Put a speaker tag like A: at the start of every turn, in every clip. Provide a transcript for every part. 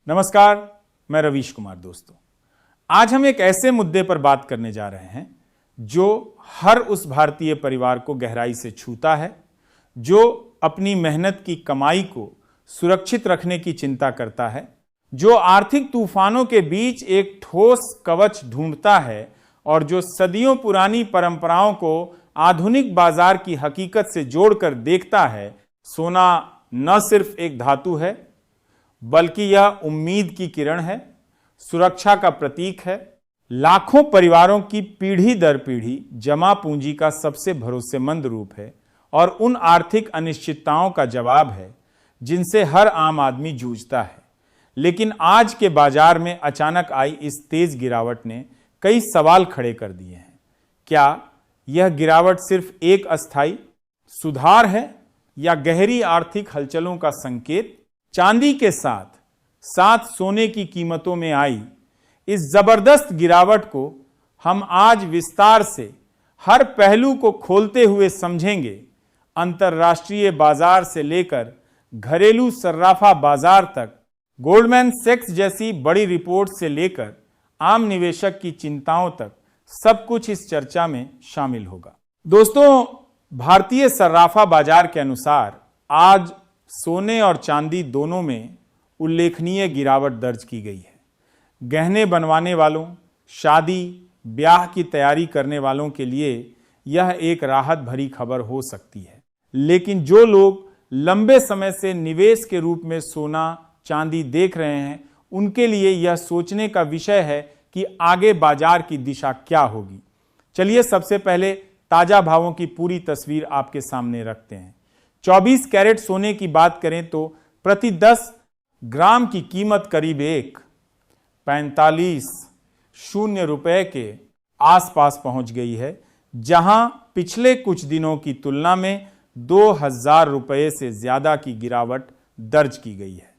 A: नमस्कार, मैं रवीश कुमार। दोस्तों, आज हम एक ऐसे मुद्दे पर बात करने जा रहे हैं जो हर उस भारतीय परिवार को गहराई से छूता है, जो अपनी मेहनत की कमाई को सुरक्षित रखने की चिंता करता है, जो आर्थिक तूफानों के बीच एक ठोस कवच ढूंढता है और जो सदियों पुरानी परंपराओं को आधुनिक बाजार की हकीकत से जोड़कर देखता है। सोना न सिर्फ एक धातु है, बल्कि यह उम्मीद की किरण है, सुरक्षा का प्रतीक है, लाखों परिवारों की पीढ़ी दर पीढ़ी जमा पूंजी का सबसे भरोसेमंद रूप है और उन आर्थिक अनिश्चितताओं का जवाब है जिनसे हर आम आदमी जूझता है। लेकिन आज के बाजार में अचानक आई इस तेज गिरावट ने कई सवाल खड़े कर दिए हैं। क्या यह गिरावट सिर्फ एक अस्थायी सुधार है या गहरी आर्थिक हलचलों का संकेत? चांदी के साथ साथ सोने की कीमतों में आई इस जबरदस्त गिरावट को हम आज विस्तार से हर पहलू को खोलते हुए समझेंगे। अंतर्राष्ट्रीय बाजार से लेकर घरेलू सर्राफा बाजार तक, गोल्डमैन सैक्स जैसी बड़ी रिपोर्ट से लेकर आम निवेशक की चिंताओं तक, सब कुछ इस चर्चा में शामिल होगा। दोस्तों, भारतीय सर्राफा बाजार के अनुसार आज सोने और चांदी दोनों में उल्लेखनीय गिरावट दर्ज की गई है। गहने बनवाने वालों, शादी ब्याह की तैयारी करने वालों के लिए यह एक राहत भरी खबर हो सकती है, लेकिन जो लोग लंबे समय से निवेश के रूप में सोना चांदी देख रहे हैं, उनके लिए यह सोचने का विषय है कि आगे बाजार की दिशा क्या होगी। चलिए सबसे पहले ताजा भावों की पूरी तस्वीर आपके सामने रखते हैं। 24 कैरेट सोने की बात करें तो प्रति 10 ग्राम की कीमत करीब 45 रुपए के आसपास पहुंच गई है, जहां पिछले कुछ दिनों की तुलना में 2000 रुपए से ज्यादा की गिरावट दर्ज की गई है।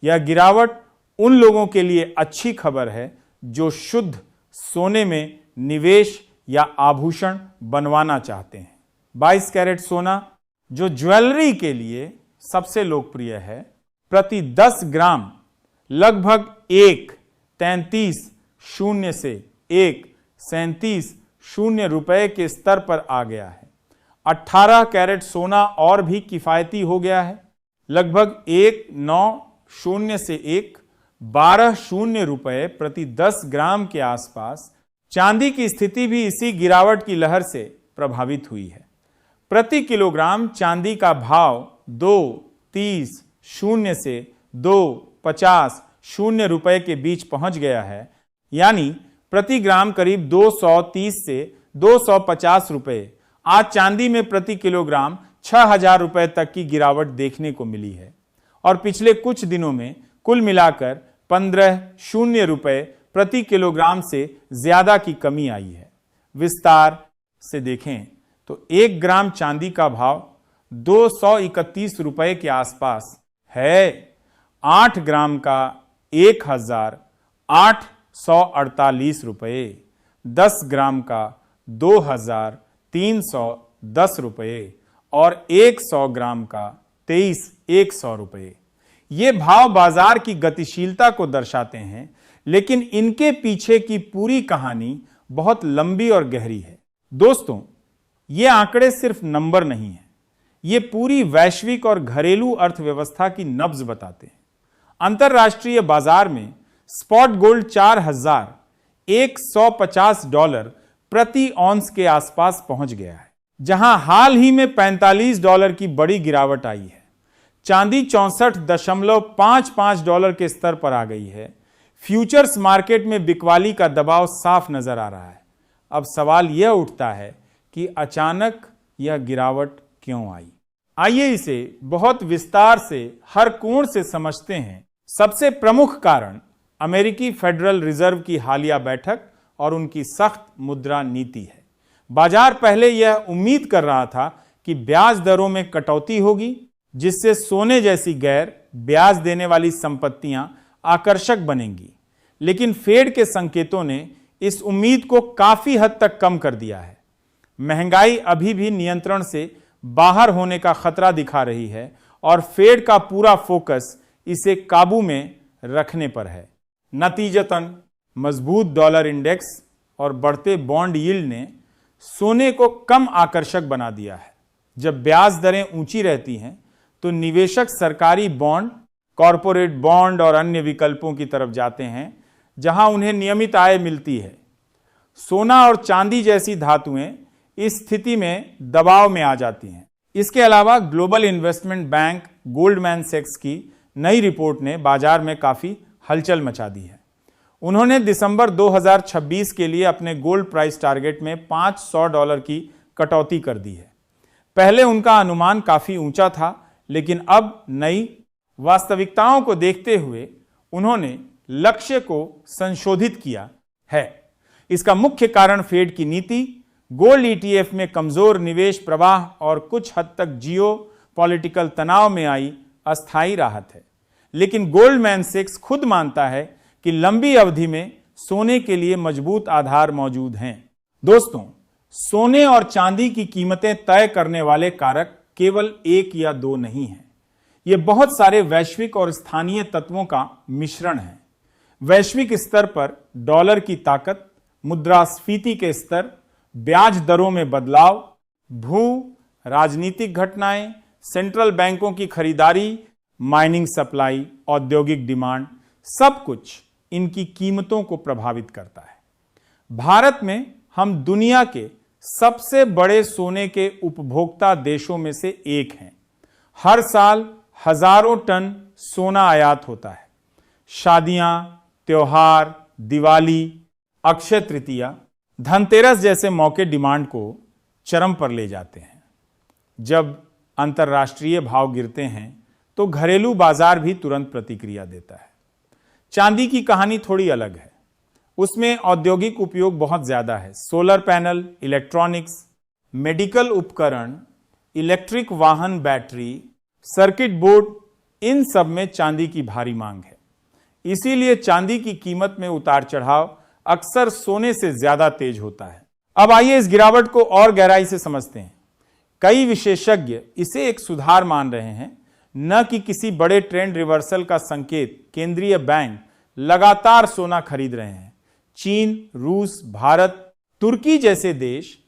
A: यह गिरावट उन लोगों के लिए अच्छी खबर है जो शुद्ध सोने में निवेश या आभूषण बनवाना चाहते हैं। 22 कैरेट सोना, जो ज्वेलरी के लिए सबसे लोकप्रिय है, प्रति 10 ग्राम लगभग 1.33 से 1.37 रुपए के स्तर पर आ गया है। 18 कैरेट सोना और भी किफायती हो गया है, लगभग 1.90 से 1.12 रुपए प्रति 10 ग्राम के आसपास। चांदी की स्थिति भी इसी गिरावट की लहर से प्रभावित हुई है। प्रति किलोग्राम चांदी का भाव 2.30 से 2.50 रुपए के बीच पहुंच गया है, यानी प्रति ग्राम करीब 230 से 250 रुपए। आज चांदी में प्रति किलोग्राम 6000 रुपए तक की गिरावट देखने को मिली है और पिछले कुछ दिनों में कुल मिलाकर 15 रुपए प्रति किलोग्राम से ज्यादा की कमी आई है। विस्तार से देखें तो 1 ग्राम चांदी का भाव 231 रुपए के आसपास है। 8 ग्राम का 1848 रुपए, 10 ग्राम का 2310 रुपए और 100 ग्राम का 2300 रुपए। ये भाव बाजार की गतिशीलता को दर्शाते हैं, लेकिन इनके पीछे की पूरी कहानी बहुत लंबी और गहरी है। दोस्तों, ये आंकड़े सिर्फ नंबर नहीं है, ये पूरी वैश्विक और घरेलू अर्थव्यवस्था की नब्ज बताते हैं। अंतरराष्ट्रीय बाजार में स्पॉट गोल्ड $4150 प्रति औंस के आसपास पहुंच गया है, जहां हाल ही में $45 की बड़ी गिरावट आई है। चांदी $64.55 के स्तर पर आ गई है। फ्यूचर्स मार्केट में बिकवाली का दबाव साफ नजर आ रहा है। अब सवाल यह उठता है कि अचानक यह गिरावट क्यों आई। आइए इसे बहुत विस्तार से हर कोण से समझते हैं। सबसे प्रमुख कारण अमेरिकी फेडरल रिजर्व की हालिया बैठक और उनकी सख्त मुद्रा नीति है। बाजार पहले यह उम्मीद कर रहा था कि ब्याज दरों में कटौती होगी, जिससे सोने जैसी गैर ब्याज देने वाली संपत्तियां आकर्षक बनेंगी, लेकिन फेड के संकेतों ने इस उम्मीद को काफी हद तक कम कर दिया है। महंगाई अभी भी नियंत्रण से बाहर होने का खतरा दिखा रही है और फेड का पूरा फोकस इसे काबू में रखने पर है। नतीजतन मजबूत डॉलर इंडेक्स और बढ़ते बॉन्ड यील्ड ने सोने को कम आकर्षक बना दिया है। जब ब्याज दरें ऊंची रहती हैं तो निवेशक सरकारी बॉन्ड, कॉरपोरेट बॉन्ड और अन्य विकल्पों की तरफ जाते हैं जहां उन्हें नियमित आय मिलती है। सोना और चांदी जैसी धातुएं इस स्थिति में दबाव में आ जाती हैं। इसके अलावा ग्लोबल इन्वेस्टमेंट बैंक गोल्डमैन सैक्स की नई रिपोर्ट ने बाजार में काफी हलचल मचा दी है। उन्होंने दिसंबर 2026 के लिए अपने गोल्ड प्राइस टारगेट में $500 की कटौती कर दी है। पहले उनका अनुमान काफी ऊंचा था, लेकिन अब नई वास्तविकताओं को देखते हुए उन्होंने लक्ष्य को संशोधित किया है। इसका मुख्य कारण फेड की नीति, गोल्ड ईटीएफ में कमजोर निवेश प्रवाह और कुछ हद तक जियो पॉलिटिकल तनाव में आई अस्थायी राहत है। लेकिन गोल्डमैन सैक्स खुद मानता है कि लंबी अवधि में सोने के लिए मजबूत आधार मौजूद हैं। दोस्तों, सोने और चांदी की कीमतें तय करने वाले कारक केवल एक या दो नहीं हैं। ये बहुत सारे वैश्विक और स्थानीय तत्वों का मिश्रण है। वैश्विक स्तर पर डॉलर की ताकत, मुद्रास्फीति के स्तर, ब्याज दरों में बदलाव, भू राजनीतिक घटनाएं, सेंट्रल बैंकों की खरीदारी, माइनिंग सप्लाई, औद्योगिक डिमांड, सब कुछ इनकी कीमतों को प्रभावित करता है। भारत में हम दुनिया के सबसे बड़े सोने के उपभोक्ता देशों में से एक हैं। हर साल हजारों टन सोना आयात होता है। शादियां, त्योहार, दिवाली, अक्षय तृतीया, धनतेरस जैसे मौके डिमांड को चरम पर ले जाते हैं। जब अंतर्राष्ट्रीय भाव गिरते हैं तो घरेलू बाजार भी तुरंत प्रतिक्रिया देता है। चांदी की कहानी थोड़ी अलग है। उसमें औद्योगिक उपयोग बहुत ज्यादा है। सोलर पैनल, इलेक्ट्रॉनिक्स, मेडिकल उपकरण, इलेक्ट्रिक वाहन, बैटरी, सर्किट बोर्ड, इन सब में चांदी की भारी मांग है। इसीलिए चांदी की कीमत में उतार चढ़ाव अक्सर सोने से ज्यादा तेज होता है। अब आइए इस गिरावट को और गहराई से समझते हैं। कई विशेषज्ञ इसे एक सुधार मान रहे हैं, न कि किसी बड़े ट्रेंड रिवर्सल का संकेत। केंद्रीय बैंक लगातार सोना खरीद रहे हैं। चीन, रूस, भारत, तुर्की जैसे देश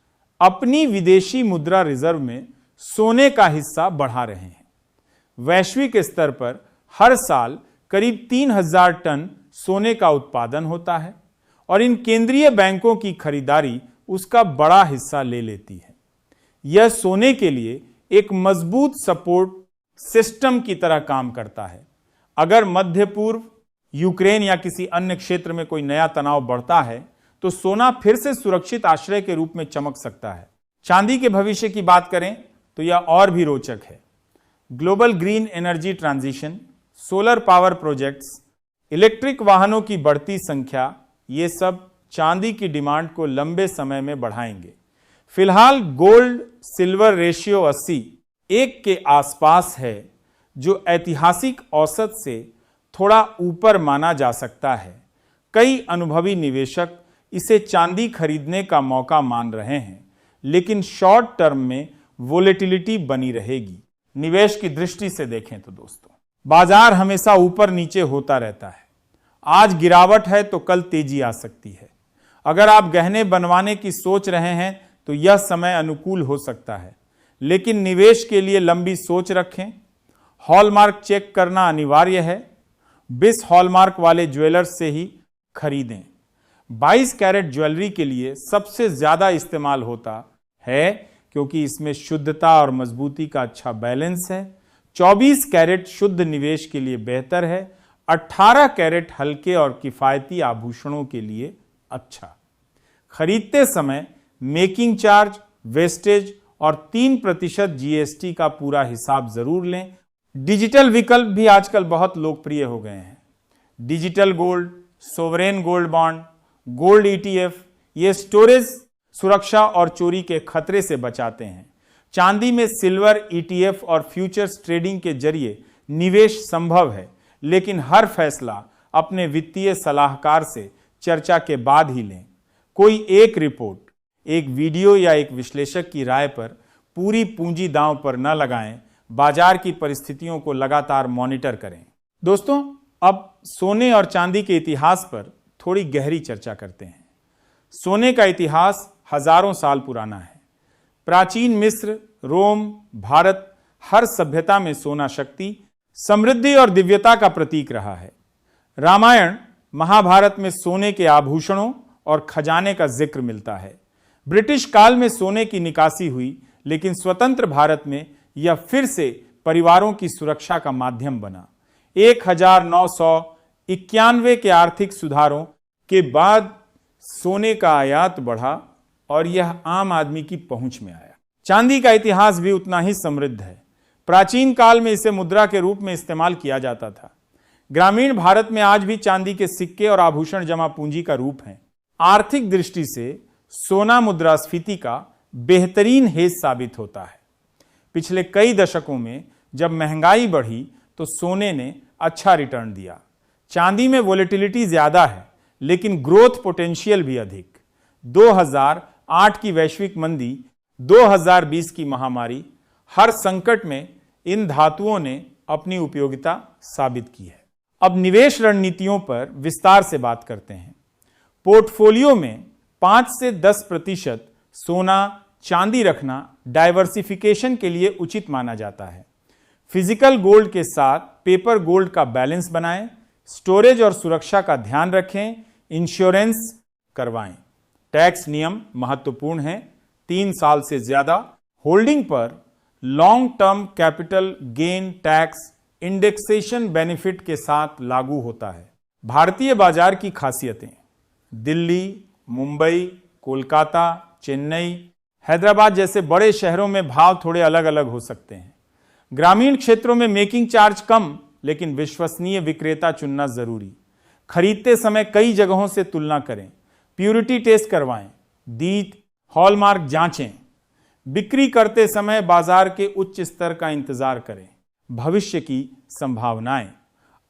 A: अपनी विदेशी मुद्रा रिजर्व में सोने का हिस्सा बढ़ा रहे हैं। वैश्विक स्तर पर हर साल करीब 3000 टन सोने का उत्पादन होता है और इन केंद्रीय बैंकों की खरीदारी उसका बड़ा हिस्सा ले लेती है। यह सोने के लिए एक मजबूत सपोर्ट सिस्टम की तरह काम करता है। अगर मध्य पूर्व, यूक्रेन या किसी अन्य क्षेत्र में कोई नया तनाव बढ़ता है तो सोना फिर से सुरक्षित आश्रय के रूप में चमक सकता है। चांदी के भविष्य की बात करें तो यह और भी रोचक है। Global green energy transition, solar power projects, electric वाहनों की बढ़ती संख्या, ये सब चांदी की डिमांड को लंबे समय में बढ़ाएंगे। फिलहाल गोल्ड सिल्वर रेशियो 80 एक के आसपास है, जो ऐतिहासिक औसत से थोड़ा ऊपर माना जा सकता है। कई अनुभवी निवेशक इसे चांदी खरीदने का मौका मान रहे हैं, लेकिन शॉर्ट टर्म में वोलेटिलिटी बनी रहेगी। निवेश की दृष्टि से देखें तो दोस्तों, बाजार हमेशा ऊपर नीचे होता रहता है। आज गिरावट है तो कल तेजी आ सकती है। अगर आप गहने बनवाने की सोच रहे हैं तो यह समय अनुकूल हो सकता है, लेकिन निवेश के लिए लंबी सोच रखें। हॉलमार्क चेक करना अनिवार्य है। 20 हॉलमार्क वाले ज्वेलर्स से ही खरीदें। 22 कैरेट ज्वेलरी के लिए सबसे ज्यादा इस्तेमाल होता है क्योंकि इसमें शुद्धता और मजबूती का अच्छा बैलेंस है। 24 कैरेट शुद्ध निवेश के लिए बेहतर है। 18 कैरेट हल्के और किफायती आभूषणों के लिए अच्छा। खरीदते समय मेकिंग चार्ज, वेस्टेज और 3% जीएसटी का पूरा हिसाब जरूर लें। डिजिटल विकल्प भी आजकल बहुत लोकप्रिय हो गए हैं। Digital gold, sovereign gold bond, gold ETF, ये स्टोरेज, सुरक्षा और चोरी के खतरे से बचाते हैं। चांदी में सिल्वर ईटीएफ और फ्यूचर्स ट्रेडिंग के जरिए निवेश संभव है, लेकिन हर फैसला अपने वित्तीय सलाहकार से चर्चा के बाद ही लें। कोई एक रिपोर्ट, एक वीडियो या एक विश्लेषक की राय पर पूरी पूंजी दांव पर न लगाएं। बाजार की परिस्थितियों को लगातार मॉनिटर करें। दोस्तों, अब सोने और चांदी के इतिहास पर थोड़ी गहरी चर्चा करते हैं। सोने का इतिहास हजारों साल पुराना है। प्राचीन मिस्र, रोम, भारत, हर सभ्यता में सोना शक्ति, समृद्धि और दिव्यता का प्रतीक रहा है। रामायण, महाभारत में सोने के आभूषणों और खजाने का जिक्र मिलता है। ब्रिटिश काल में सोने की निकासी हुई, लेकिन स्वतंत्र भारत में यह फिर से परिवारों की सुरक्षा का माध्यम बना। 1991 के आर्थिक सुधारों के बाद सोने का आयात बढ़ा और यह आम आदमी की पहुंच में आया। चांदी का इतिहास भी उतना ही समृद्ध है। प्राचीन काल में इसे मुद्रा के रूप में इस्तेमाल किया जाता था। ग्रामीण भारत में आज भी चांदी के सिक्के और आभूषण जमा पूंजी का रूप हैं। आर्थिक दृष्टि से सोना मुद्रास्फीति का बेहतरीन हेज साबित होता है। पिछले कई दशकों में जब महंगाई बढ़ी तो सोने ने अच्छा रिटर्न दिया। चांदी में वोलेटिलिटी ज्यादा है, लेकिन ग्रोथ पोटेंशियल भी अधिक। 2008 की वैश्विक मंदी, 2020 की महामारी, हर संकट में इन धातुओं ने अपनी उपयोगिता साबित की है। अब निवेश रणनीतियों पर विस्तार से बात करते हैं। पोर्टफोलियो में 5 से 10% सोना चांदी रखना डाइवर्सिफिकेशन के लिए उचित माना जाता है। फिजिकल गोल्ड के साथ पेपर गोल्ड का बैलेंस बनाएं, स्टोरेज और सुरक्षा का ध्यान रखें, इंश्योरेंस करवाएं। टैक्स नियम महत्वपूर्ण हैं। 3 साल से ज्यादा होल्डिंग पर long term capital gain tax indexation benefit के साथ लागू होता है। भारतीय बाजार की खासियतें: दिल्ली, मुंबई, कोलकाता, चेन्नई, हैदराबाद जैसे बड़े शहरों में भाव थोड़े अलग अलग हो सकते हैं। ग्रामीण क्षेत्रों में मेकिंग चार्ज कम, लेकिन विश्वसनीय विक्रेता चुनना जरूरी। खरीदते समय कई जगहों से तुलना करें, प्यूरिटी टेस्ट करवाएं, दीद, हॉलमार्क जांचें। बिक्री करते समय बाजार के उच्च स्तर का इंतजार करें। भविष्य की संभावनाएं: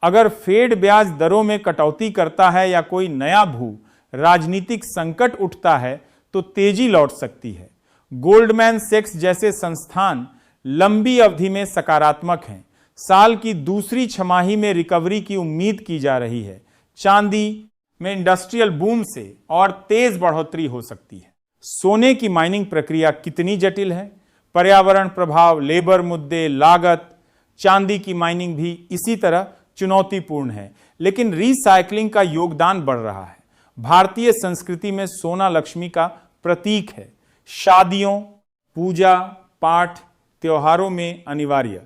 A: अगर फेड ब्याज दरों में कटौती करता है या कोई नया भू राजनीतिक संकट उठता है तो तेजी लौट सकती है। गोल्डमैन सैक्स जैसे संस्थान लंबी अवधि में सकारात्मक हैं। साल की दूसरी छमाही में रिकवरी की उम्मीद की जा रही है। चांदी में इंडस्ट्रियल बूम से और तेज बढ़ोतरी हो सकती है। सोने की माइनिंग प्रक्रिया कितनी जटिल है? पर्यावरण प्रभाव, लेबर मुद्दे, लागत। चांदी की माइनिंग भी इसी तरह चुनौतीपूर्ण है, लेकिन रिसाइकलिंग का योगदान बढ़ रहा है। भारतीय संस्कृति में सोना लक्ष्मी का प्रतीक है। शादियों, पूजा पाठ, त्योहारों में अनिवार्य।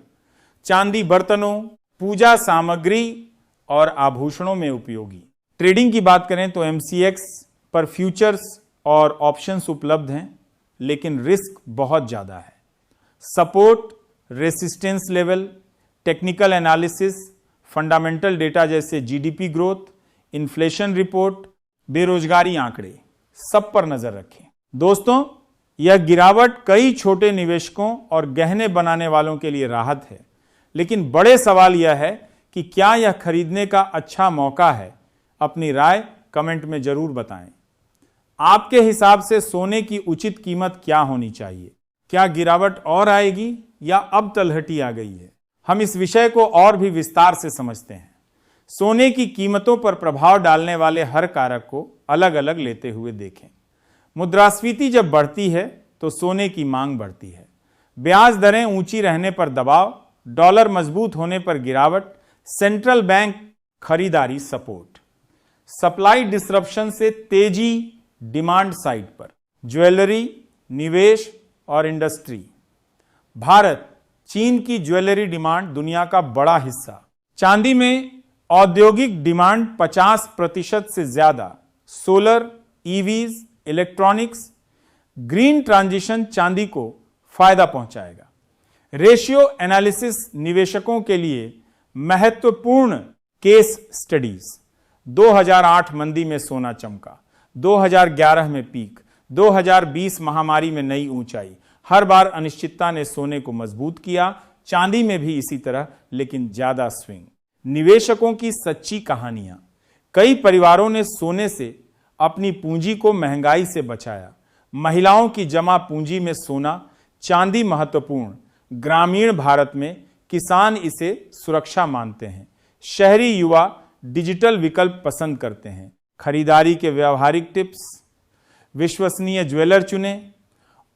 A: चांदी बर्तनों, पूजा सामग्री और आभूषणों में उपयोगी। ट्रेडिंग की बात करें तो MCX पर फ्यूचर्स और ऑप्शंस उपलब्ध हैं, लेकिन रिस्क बहुत ज्यादा है। Support, resistance level, technical analysis, fundamental data जैसे GDP ग्रोथ, इन्फ्लेशन रिपोर्ट, बेरोजगारी आंकड़े, सब पर नजर रखें। दोस्तों, यह गिरावट कई छोटे निवेशकों और गहने बनाने वालों के लिए राहत है, लेकिन बड़े सवाल यह है कि क्या यह खरीदने का अच्छा मौका है? अपनी राय कमेंट में जरूर बताएं। आपके हिसाब से सोने की उचित कीमत क्या होनी चाहिए? क्या गिरावट और आएगी या अब तलहटी आ गई है? हम इस विषय को और भी विस्तार से समझते हैं। सोने की कीमतों पर प्रभाव डालने वाले हर कारक को अलग अलग लेते हुए देखें। मुद्रास्फीति जब बढ़ती है तो सोने की मांग बढ़ती है। ब्याज दरें ऊंची रहने पर दबाव, डॉलर मजबूत होने पर गिरावट, सेंट्रल बैंक खरीदारी सपोर्ट। सप्लाई डिसरप्शन से तेजी डिमांड साइड पर। ज्वेलरी, निवेश और इंडस्ट्री। भारत, चीन की ज्वेलरी डिमांड दुनिया का बड़ा हिस्सा। चांदी में औद्योगिक डिमांड 50% से ज्यादा। Solar, EVs, electronics, green transition चांदी को फायदा पहुंचाएगा। रेशियो एनालिसिस निवेशकों के लिए महत्वपूर्ण केस स्टडीज। 2008 मंदी में सोना चमका, 2011 में पीक, 2020 महामारी में नई ऊंचाई। हर बार अनिश्चितता ने सोने को मजबूत किया। चांदी में भी इसी तरह, लेकिन ज्यादा स्विंग। निवेशकों की सच्ची कहानियां। कई परिवारों ने सोने से अपनी पूंजी को महंगाई से बचाया। महिलाओं की जमा पूंजी में सोना, चांदी महत्वपूर्ण। ग्रामीण भारत में किसान इसे सुरक्षा मानते हैं। शहरी युवा डिजिटल विकल्प पसंद करते हैं। खरीदारी के व्यवहारिक टिप्स, विश्वसनीय ज्वेलर चुनें,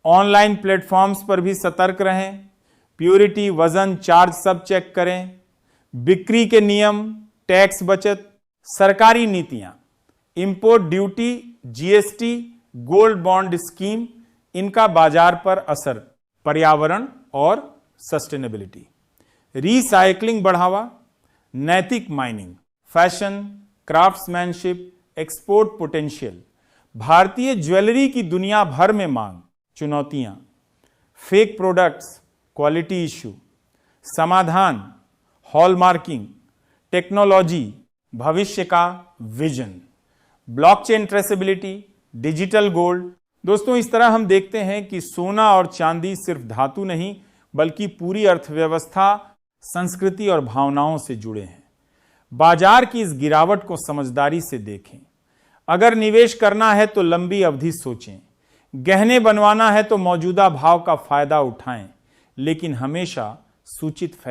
A: ऑनलाइन प्लेटफॉर्म्स पर भी सतर्क रहें, प्योरिटी, वजन, चार्ज सब चेक करें, बिक्री के नियम, टैक्स बचत, सरकारी नीतियां, import duty, GST, gold bond scheme, इनका बाजार पर असर, पर्यावरण और सस्टेनेबिलिटी, रिसाइकलिंग बढ़ावा, नैतिक mining, fashion, craftsmanship, export potential, भारतीय ज्वेलरी की दुनिया भर में मांग, चुनौतियां, फेक प्रोडक्ट्स, क्वालिटी इश्यू, समाधान, हॉलमार्किंग, टेक्नोलॉजी, भविष्य का vision, blockchain traceability, digital gold. दोस्तों, इस तरह हम देखते हैं कि सोना और चांदी सिर्फ धातु नहीं बल्कि पूरी अर्थव्यवस्था, संस्कृति और भावनाओं से जुड़े हैं। बाजार की इस गिरावट को समझदारी से देखें। अगर निवेश करना है तो लंबी अवधि सोचें, गहने बनवाना है तो मौजूदा भाव का फायदा उठाएं, लेकिन हमेशा सूचित फैसला